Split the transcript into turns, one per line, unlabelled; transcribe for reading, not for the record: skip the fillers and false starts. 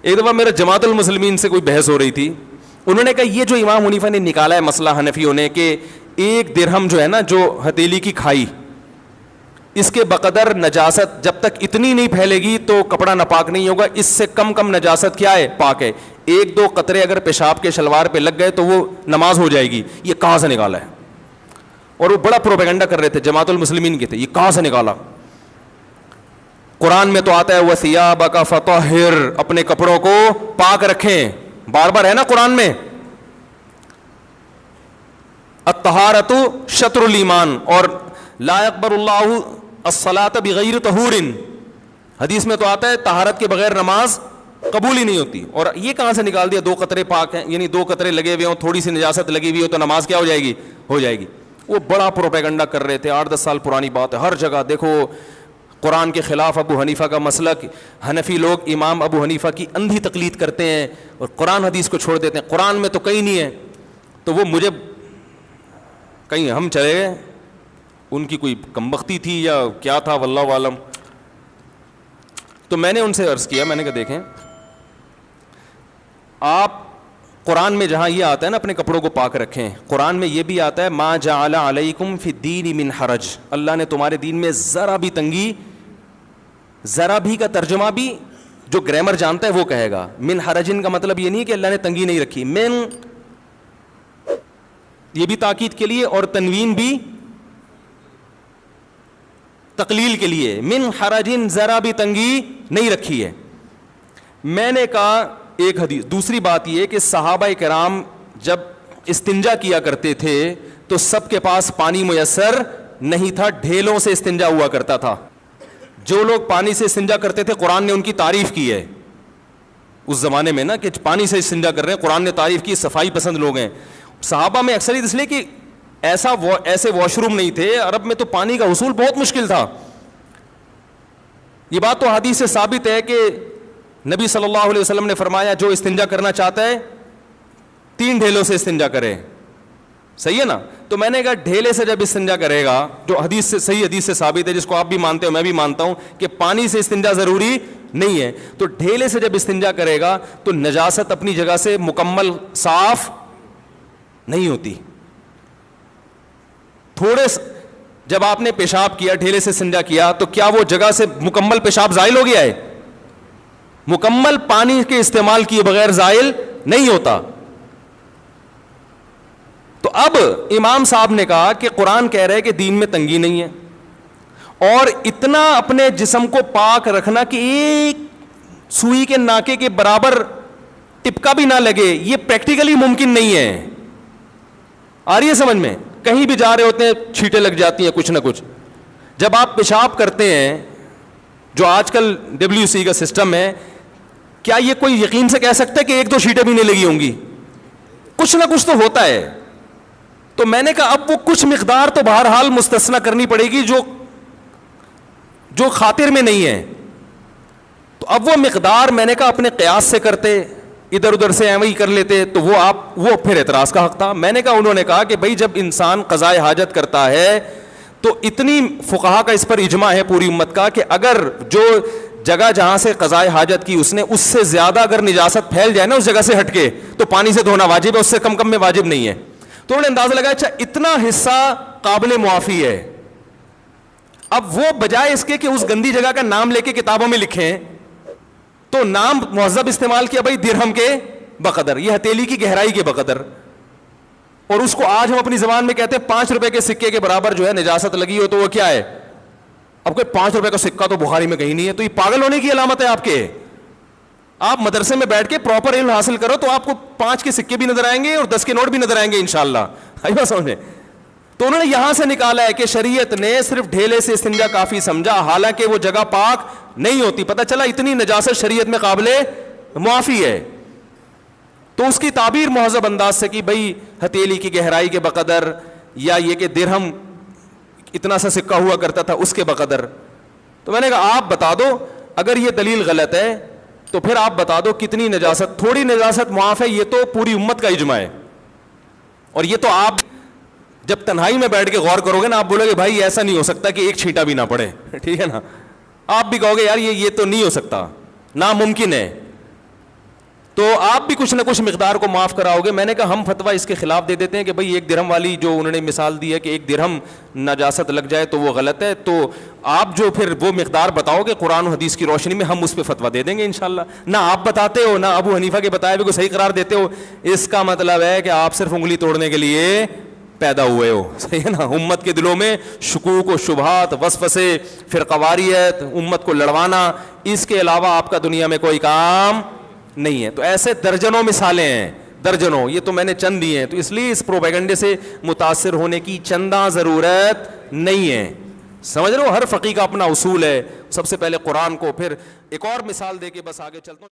ایک دفعہ میرا جماعت المسلمین سے کوئی بحث ہو رہی تھی, انہوں نے کہا یہ جو امام حنیفہ نے نکالا ہے مسئلہ حنفیوں نے کہ 1 درہم جو ہے نا, جو ہتھیلی کی کھائی, اس کے بقدر نجاست جب تک اتنی نہیں پھیلے گی تو کپڑا ناپاک نہیں ہوگا, اس سے کم نجاست کیا ہے, پاک ہے. 1-2 قطرے اگر پیشاب کے شلوار پہ لگ گئے تو وہ نماز ہو جائے گی. یہ کہاں سے نکالا ہے؟ اور وہ بڑا پروپیگنڈا کر رہے تھے, جماعت المسلمین کے تھے, یہ کہاں سے نکالا؟ قرآن میں تو آتا ہے وَثِيَابَكَ فَطَهِّرْ, اپنے کپڑوں کو پاک رکھیں, بار بار ہے نا قرآن میں. الطہارۃ شطر الایمان, اور لا يقبل اللہ الصلاۃ بغیر طہور, حدیث میں تو آتا ہے طہارت کے بغیر نماز قبول ہی نہیں ہوتی. اور یہ کہاں سے نکال دیا 2 قطرے پاک ہیں, یعنی 2 قطرے لگے ہوئے ہوں, تھوڑی سی نجاست لگی ہوئی ہو تو نماز کیا ہو جائے گی, ہو جائے گی. وہ بڑا پروپیگنڈا کر رہے تھے, 8-10 سال پرانی بات ہے, ہر جگہ دیکھو قرآن کے خلاف ابو حنیفہ کا مسلک. حنفی لوگ امام ابو حنیفہ کی اندھی تقلید کرتے ہیں اور قرآن حدیث کو چھوڑ دیتے ہیں. قرآن میں تو کہیں نہیں ہے, تو وہ مجھے کہیں ہم چلے گئے, ان کی کوئی کمبختی تھی یا کیا تھا واللہ عالم. تو میں نے ان سے عرض کیا, میں نے کہا دیکھیں آپ قرآن میں جہاں یہ آتا ہے نا اپنے کپڑوں کو پاک رکھیں, قرآن میں یہ بھی آتا ہے ما جعل علیکم فی الدین من حرج, اللہ نے تمہارے دین میں ذرا بھی تنگی, ذرا بھی کا ترجمہ بھی جو گرامر جانتا ہے وہ کہے گا. من حرجن کا مطلب یہ نہیں کہ اللہ نے تنگی نہیں رکھی, من یہ بھی تاکید کے لیے اور تنوین بھی تقلیل کے لیے, من حرجن ذرا بھی تنگی نہیں رکھی ہے. میں نے کہا ایک حدیث. دوسری بات یہ کہ صحابہ کرام جب استنجا کیا کرتے تھے تو سب کے پاس پانی میسر نہیں تھا, ڈھیلوں سے استنجا ہوا کرتا تھا. جو لوگ پانی سے استنجا کرتے تھے قرآن نے ان کی تعریف کی ہے اس زمانے میں نا, کہ پانی سے استنجا کر رہے ہیں, قرآن نے تعریف کی, صفائی پسند لوگ ہیں. صحابہ میں اکثریت اس لیے کہ ایسے واش روم نہیں تھے, عرب میں تو پانی کا حصول بہت مشکل تھا. یہ بات تو حدیث سے ثابت ہے کہ نبی صلی اللہ علیہ وسلم نے فرمایا جو استنجا کرنا چاہتا ہے 3 ڈھیلوں سے استنجا کرے, صحیح ہے نا. تو میں نے کہا ڈھیلے سے جب استنجا کرے گا, جو حدیث سے صحیح حدیث سے ثابت ہے, جس کو آپ بھی مانتے ہو میں بھی مانتا ہوں کہ پانی سے استنجا ضروری نہیں ہے, تو ڈھیلے سے جب استنجا کرے گا تو نجاست اپنی جگہ سے مکمل صاف نہیں ہوتی. تھوڑے جب آپ نے پیشاب کیا, ڈھیلے سے استنجا کیا, تو کیا وہ جگہ سے مکمل پیشاب زائل ہو گیا ہے؟ مکمل پانی کے استعمال کیے بغیر زائل نہیں ہوتا. تو اب امام صاحب نے کہا کہ قرآن کہہ رہے کہ دین میں تنگی نہیں ہے, اور اتنا اپنے جسم کو پاک رکھنا کہ ایک سوئی کے ناکے کے برابر ٹپکا بھی نہ لگے, یہ پریکٹیکلی ممکن نہیں ہے. آ رہی ہے سمجھ میں؟ کہیں بھی جا رہے ہوتے ہیں چھینٹیں لگ جاتی ہیں کچھ نہ کچھ. جب آپ پیشاب کرتے ہیں, جو آج کل WC کا سسٹم ہے, کیا یہ کوئی یقین سے کہہ سکتا ہے کہ 1-2 چھینٹیں بھی نہیں لگی ہوں گی؟ کچھ نہ کچھ تو ہوتا ہے. تو میں نے کہا اب وہ کچھ مقدار تو بہرحال مستثنی کرنی پڑے گی جو خاطر میں نہیں ہے. تو اب وہ مقدار میں نے کہا اپنے قیاس سے کرتے, ادھر ادھر سے ایویں ہی کر لیتے, تو وہ پھر اعتراض کا حق تھا. میں نے کہا, انہوں نے کہا کہ بھائی جب انسان قضاء حاجت کرتا ہے تو اتنی فقہا کا اس پر اجماع ہے پوری امت کا کہ اگر جو جگہ جہاں سے قضاء حاجت کی اس نے اس سے زیادہ اگر نجاست پھیل جائے نا اس جگہ سے ہٹ کے, تو پانی سے دھونا واجب ہے, اس سے کم میں واجب نہیں ہے. تو انہوں نے اندازہ لگایا اچھا اتنا حصہ قابل معافی ہے. اب وہ بجائے اس کے کہ اس گندی جگہ کا نام لے کے کتابوں میں لکھیں, تو نام مہذب استعمال کیا, بھائی درہم کے بقدر, یہ ہتھیلی کی گہرائی کے بقدر. اور اس کو آج ہم اپنی زبان میں کہتے ہیں 5 روپے کے سکے کے برابر جو ہے نجاست لگی ہو تو وہ کیا ہے. اب کوئی 5 روپے کا سکہ تو بخاری میں کہیں نہیں ہے, تو یہ پاگل ہونے کی علامت ہے آپ کے. آپ مدرسے میں بیٹھ کے پراپر علم حاصل کرو تو آپ کو 5 کے سکے بھی نظر آئیں گے اور 10 کے نوٹ بھی نظر آئیں گے انشاءاللہ. آئی بات سمجھے؟ تو انہوں نے یہاں سے نکالا ہے کہ شریعت نے صرف ڈھیلے سے استنجا کافی سمجھا, حالانکہ وہ جگہ پاک نہیں ہوتی. پتہ چلا اتنی نجاست شریعت میں قابل معافی ہے. تو اس کی تعبیر مہذب انداز سے کہ بھائی ہتھیلی کی گہرائی کے بقدر, یا یہ کہ درہم اتنا سا سکہ ہوا کرتا تھا اس کے بقدر. تو میں نے کہا آپ بتا دو, اگر یہ دلیل غلط ہے تو پھر آپ بتا دو کتنی نجاست, تھوڑی نجاست معاف ہے, یہ تو پوری امت کا اجماع ہے. اور یہ تو آپ جب تنہائی میں بیٹھ کے غور کرو گے نا, آپ بولو گے بھائی ایسا نہیں ہو سکتا کہ ایک چھینٹا بھی نہ پڑے, ٹھیک ہے نا. آپ بھی کہو گے یار یہ تو نہیں ہو سکتا, ناممکن ہے. تو آپ بھی کچھ نہ کچھ مقدار کو معاف کراؤ گے. میں نے کہا ہم فتویٰ اس کے خلاف دے دیتے ہیں کہ بھائی 1 درہم والی جو انہوں نے مثال دی ہے کہ 1 درہم نجاست لگ جائے تو وہ غلط ہے, تو آپ جو پھر وہ مقدار بتاؤ گے قرآن و حدیث کی روشنی میں, ہم اس پہ فتویٰ دے دیں گے انشاءاللہ. نہ آپ بتاتے ہو, نہ ابو حنیفہ کے بتائے ہوئے کو صحیح قرار دیتے ہو, اس کا مطلب ہے کہ آپ صرف انگلی توڑنے کے لیے پیدا ہوئے ہو. صحیح ہے نا. امت کے دلوں میں شکوک و شبہات, وسوسے, فرقواریت, امت کو لڑوانا, اس کے علاوہ آپ کا دنیا میں کوئی کام نہیں ہے. تو ایسے درجنوں مثالیں ہیں, درجنوں. یہ تو میں نے چند دی ہیں, تو اس لیے اس پروپیگنڈے سے متاثر ہونے کی چندہ ضرورت نہیں ہے. سمجھ رہے ہو, ہر فقیہ کا اپنا اصول ہے. سب سے پہلے قرآن کو, پھر ایک اور مثال دے کے بس آگے چلتا ہوں.